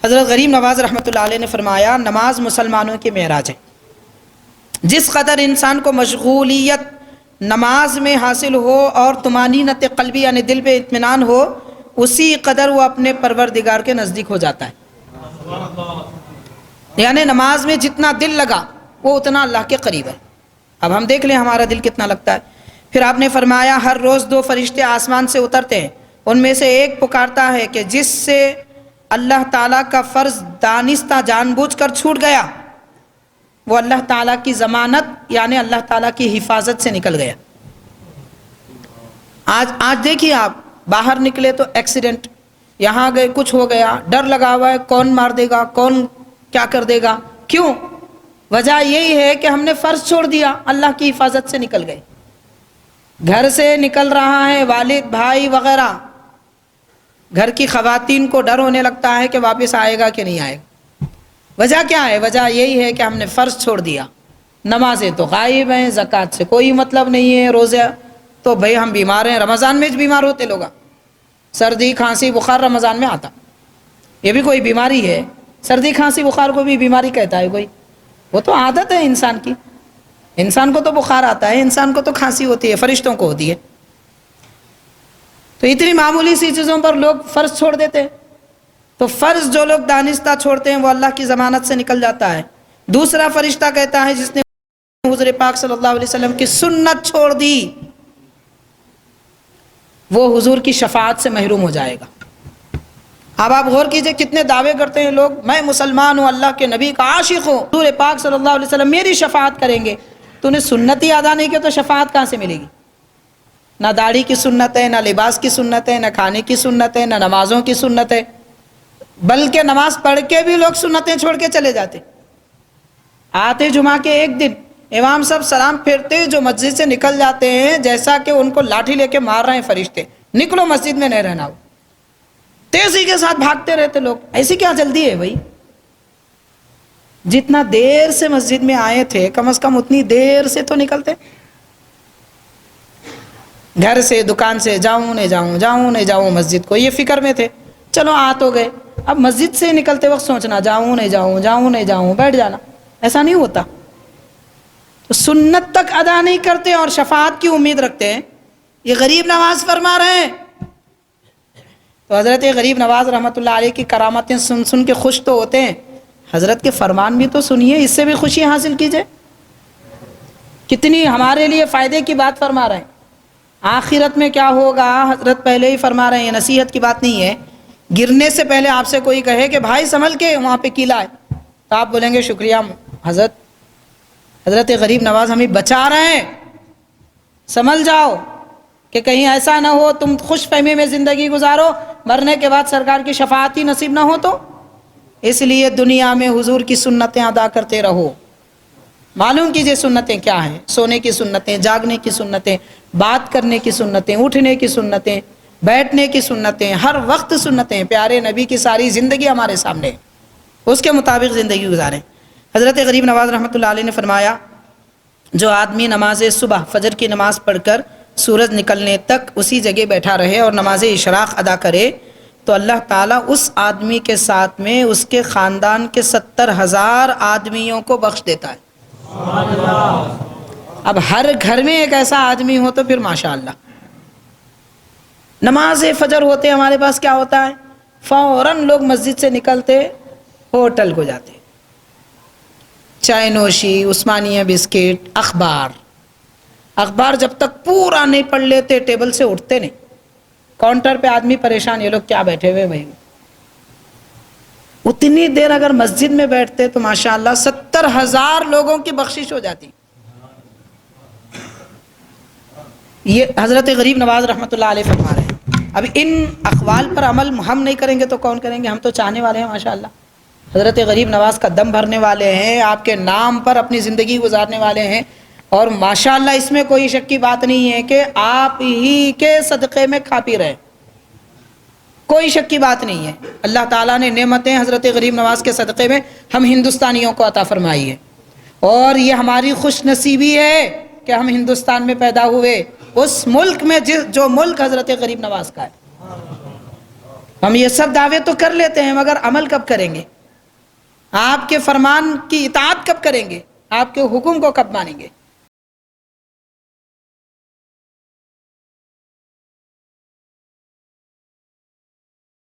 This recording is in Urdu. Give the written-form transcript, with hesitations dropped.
حضرت غریب نواز رحمۃ اللہ علیہ نے فرمایا نماز مسلمانوں کی معراج ہے۔ جس قدر انسان کو مشغولیت نماز میں حاصل ہو اور طمانینت قلبی یعنی دل پہ اطمینان ہو، اسی قدر وہ اپنے پروردگار کے نزدیک ہو جاتا ہے۔ یعنی نماز میں جتنا دل لگا وہ اتنا اللہ کے قریب ہے۔ اب ہم دیکھ لیں ہمارا دل کتنا لگتا ہے۔ پھر آپ نے فرمایا ہر روز 2 فرشتے آسمان سے اترتے ہیں، ان میں سے ایک پکارتا ہے کہ جس سے اللہ تعالیٰ کا فرض دانستہ جان بوجھ کر چھوٹ گیا وہ اللہ تعالیٰ کی ضمانت یعنی اللہ تعالیٰ کی حفاظت سے نکل گیا۔ آج دیکھیے آپ باہر نکلے تو ایکسیڈنٹ، یہاں گئے کچھ ہو گیا، ڈر لگا ہوا ہے کون مار دے گا، کون کیا کر دے گا۔ کیوں؟ وجہ یہی ہے کہ ہم نے فرض چھوڑ دیا، اللہ کی حفاظت سے نکل گئے۔ گھر سے نکل رہا ہے والد بھائی وغیرہ، گھر کی خواتین کو ڈر ہونے لگتا ہے کہ واپس آئے گا کہ نہیں آئے گا۔ وجہ کیا ہے؟ وجہ یہی ہے کہ ہم نے فرض چھوڑ دیا۔ نمازیں تو غائب ہیں، زکوٰۃ سے کوئی مطلب نہیں ہے، روزے تو بھئی ہم بیمار ہیں، رمضان میں بیمار ہوتے لوگ، سردی کھانسی بخار رمضان میں آتا، یہ بھی کوئی بیماری ہے؟ سردی کھانسی بخار کو بھی بیماری کہتا ہے کوئی؟ وہ تو عادت ہے انسان کی، انسان کو تو بخار آتا ہے، انسان کو تو کھانسی ہوتی ہے، فرشتوں کو ہوتی ہے۔ تو اتنی معمولی سی چیزوں پر لوگ فرض چھوڑ دیتے ہیں۔ تو فرض جو لوگ دانستہ چھوڑتے ہیں وہ اللہ کی ضمانت سے نکل جاتا ہے۔ دوسرا فرشتہ کہتا ہے جس نے حضور پاک صلی اللہ علیہ وسلم کی سنت چھوڑ دی وہ حضور کی شفاعت سے محروم ہو جائے گا۔ اب آپ غور کیجئے کتنے دعوے کرتے ہیں لوگ، میں مسلمان ہوں، اللہ کے نبی کا عاشق ہوں، حضور پاک صلی اللہ علیہ وسلم میری شفاعت کریں گے۔ تو انہیں سنت ہی ادا نہیں کی تو شفاعت کہاں سے ملے گی؟ نہ داڑھی کی سنت ہے، نہ لباس کی سنت ہے، نہ کھانے کی سنت ہے، نہ نمازوں کی سنت ہے، بلکہ نماز پڑھ کے بھی لوگ سنتیں چھوڑ کے چلے جاتے۔ آتے جمعہ کے ایک دن امام صاحب سلام پھیرتے جو مسجد سے نکل جاتے ہیں جیسا کہ ان کو لاٹھی لے کے مار رہے ہیں فرشتے، نکلو مسجد میں نہیں رہنا ہو، تیزی کے ساتھ بھاگتے رہتے لوگ۔ ایسی کیا جلدی ہے بھائی؟ جتنا دیر سے مسجد میں آئے تھے کم از کم اتنی دیر سے تو نکلتے۔ گھر سے دکان سے جاؤں نہیں جاؤں مسجد کو، یہ فکر میں تھے، چلو آ تو گئے، اب مسجد سے نکلتے وقت سوچنا جاؤں نہیں جاؤں، بیٹھ جانا، ایسا نہیں ہوتا۔ تو سنت تک ادا نہیں کرتے اور شفاعت کی امید رکھتے ہیں۔ یہ غریب نواز فرما رہے ہیں۔ تو حضرت غریب نواز رحمۃ اللہ علیہ کی کرامتیں سن کے خوش تو ہوتے ہیں، حضرت کے فرمان بھی تو سنیے، اس سے بھی خوشی حاصل کیجئے۔ کتنی ہمارے لیے فائدے کی بات فرما رہے ہیں۔ آخرت میں کیا ہوگا حضرت پہلے ہی فرما رہے ہیں، نصیحت کی بات نہیں ہے۔ گرنے سے پہلے آپ سے کوئی کہے کہ بھائی سنبھل کے وہاں پہ قلعہ ہے، تو آپ بولیں گے شکریہ حضرت غریب نواز ہمیں بچا رہے ہیں، سنبھل جاؤ کہ کہیں ایسا نہ ہو تم خوش فہمی میں زندگی گزارو، مرنے کے بعد سرکار کی شفاعت ہی نصیب نہ ہو۔ تو اس لیے دنیا میں حضور کی سنتیں ادا کرتے رہو۔ معلوم کیجئے سنتیں کیا ہیں، سونے کی سنتیں، جاگنے کی سنتیں، بات کرنے کی سنتیں، اٹھنے کی سنتیں، بیٹھنے کی سنتیں، ہر وقت سنتیں۔ پیارے نبی کی ساری زندگی ہمارے سامنے، اس کے مطابق زندگی گزاریں۔ حضرت غریب نواز رحمۃ اللہ علیہ نے فرمایا جو آدمی نماز صبح فجر کی نماز پڑھ کر سورج نکلنے تک اسی جگہ بیٹھا رہے اور نماز اشراق ادا کرے تو اللہ تعالیٰ اس آدمی کے ساتھ میں اس کے خاندان کے 70,000 آدمیوں کو بخش دیتا ہے۔ اب ہر گھر میں ایک ایسا آدمی ہو تو پھر ماشاءاللہ۔ نماز فجر ہوتے ہمارے پاس کیا ہوتا ہے، فوراً لوگ مسجد سے نکلتے ہوٹل کو جاتے، چائے نوشی، عثمانیہ بسکٹ، اخبار جب تک پورا نہیں پڑھ لیتے ٹیبل سے اٹھتے نہیں۔ کاؤنٹر پہ آدمی پریشان، یہ لوگ کیا بیٹھے ہوئے بھائی۔ اتنی دیر اگر مسجد میں بیٹھتے تو ماشاءاللہ 70,000 لوگوں کی بخشش ہو جاتی۔ یہ حضرت غریب نواز رحمۃ اللہ علیہ فرما رہے ہیں۔ اب ان اقوال پر عمل ہم نہیں کریں گے تو کون کریں گے؟ ہم تو چاہنے والے ہیں ماشاءاللہ، حضرت غریب نواز کا دم بھرنے والے ہیں، آپ کے نام پر اپنی زندگی گزارنے والے ہیں، اور ماشاءاللہ اس میں کوئی شک کی بات نہیں ہے کہ آپ ہی کے صدقے میں کھا پی رہے، کوئی شک کی بات نہیں ہے۔ اللہ تعالیٰ نے نعمتیں حضرت غریب نواز کے صدقے میں ہم ہندوستانیوں کو عطا فرمائی ہے، اور یہ ہماری خوش نصیبی ہے کہ ہم ہندوستان میں پیدا ہوئے، اس ملک میں جو ملک حضرت غریب نواز کا ہے۔ ہم یہ سب دعوے تو کر لیتے ہیں مگر عمل کب کریں گے؟ آپ کے فرمان کی اطاعت کب کریں گے؟ آپ کے حکم کو کب مانیں گے؟